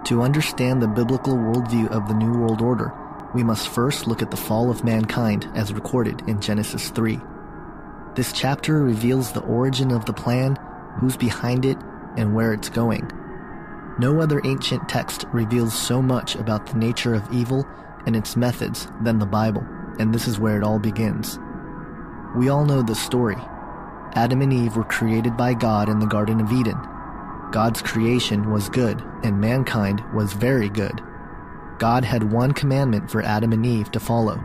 To understand the biblical worldview of the New World Order, we must first look at the fall of mankind as recorded in Genesis 3. This chapter reveals the origin of the plan, who's behind it, and where it's going. No other ancient text reveals so much about the nature of evil and its methods than the Bible, and this is where it all begins. We all know the story. Adam and Eve were created by God in the Garden of Eden. God's creation was good, and mankind was very good. God had one commandment for Adam and Eve to follow.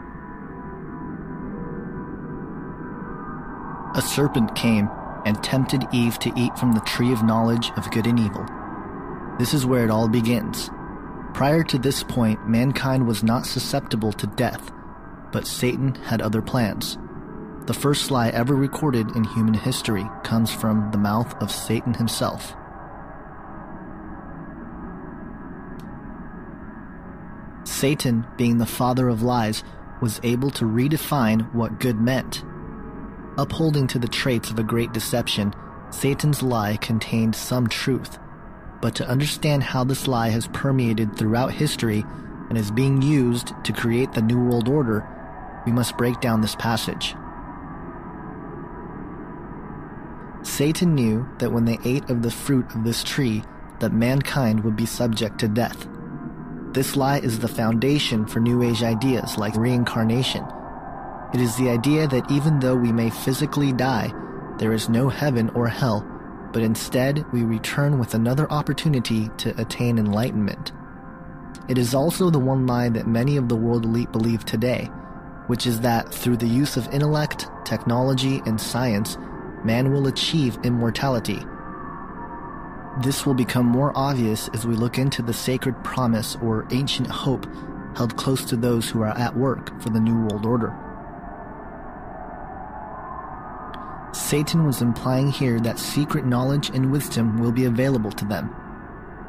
A serpent came and tempted Eve to eat from the tree of knowledge of good and evil. This is where it all begins. Prior to this point, mankind was not susceptible to death, but Satan had other plans. The first lie ever recorded in human history comes from the mouth of Satan himself. Satan, being the father of lies, was able to redefine what good meant. Upholding to the traits of a great deception, Satan's lie contained some truth. But to understand how this lie has permeated throughout history and is being used to create the New World Order, we must break down this passage. Satan knew that when they ate of the fruit of this tree, that mankind would be subject to death. This lie is the foundation for New Age ideas like reincarnation. It is the idea that even though we may physically die, there is no heaven or hell, but instead we return with another opportunity to attain enlightenment. It is also the one lie that many of the world elite believe today, which is that through the use of intellect, technology, and science, man will achieve immortality. This will become more obvious as we look into the sacred promise or ancient hope held close to those who are at work for the New World Order. Satan was implying here that secret knowledge and wisdom will be available to them.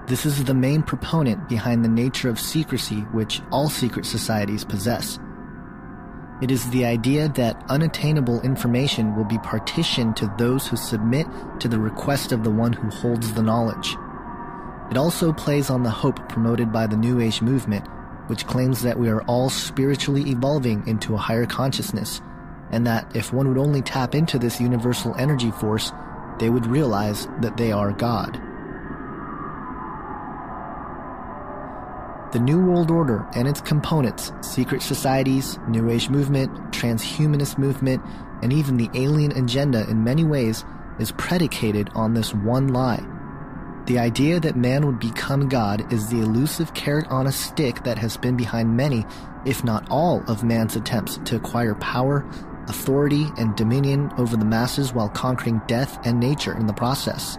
This is the main proponent behind the nature of secrecy which all secret societies possess. It is the idea that unattainable information will be partitioned to those who submit to the request of the one who holds the knowledge. It also plays on the hope promoted by the New Age movement, which claims that we are all spiritually evolving into a higher consciousness, and that if one would only tap into this universal energy force, they would realize that they are God. The New World Order and its components, secret societies, New Age movement, transhumanist movement, and even the alien agenda in many ways is predicated on this one lie. The idea that man would become God is the elusive carrot on a stick that has been behind many, if not all, of man's attempts to acquire power, authority, and dominion over the masses while conquering death and nature in the process.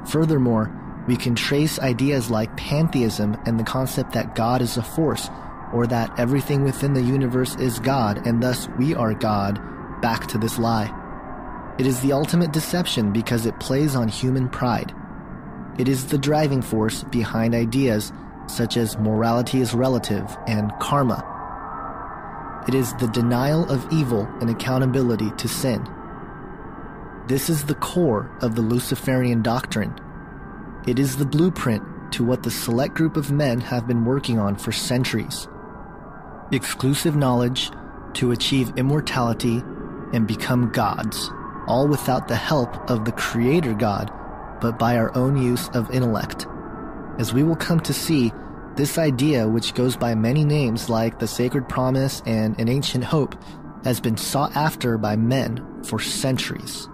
Furthermore, we can trace ideas like pantheism and the concept that God is a force, or that everything within the universe is God and thus we are God, back to this lie. It is the ultimate deception because it plays on human pride. It is the driving force behind ideas such as morality is relative and karma. It is the denial of evil and accountability to sin. This is the core of the Luciferian doctrine. It is the blueprint to what the select group of men have been working on for centuries. Exclusive knowledge to achieve immortality and become gods, all without the help of the Creator God, but by our own use of intellect. As we will come to see, this idea, which goes by many names like the Sacred Promise and an Ancient Hope, has been sought after by men for centuries.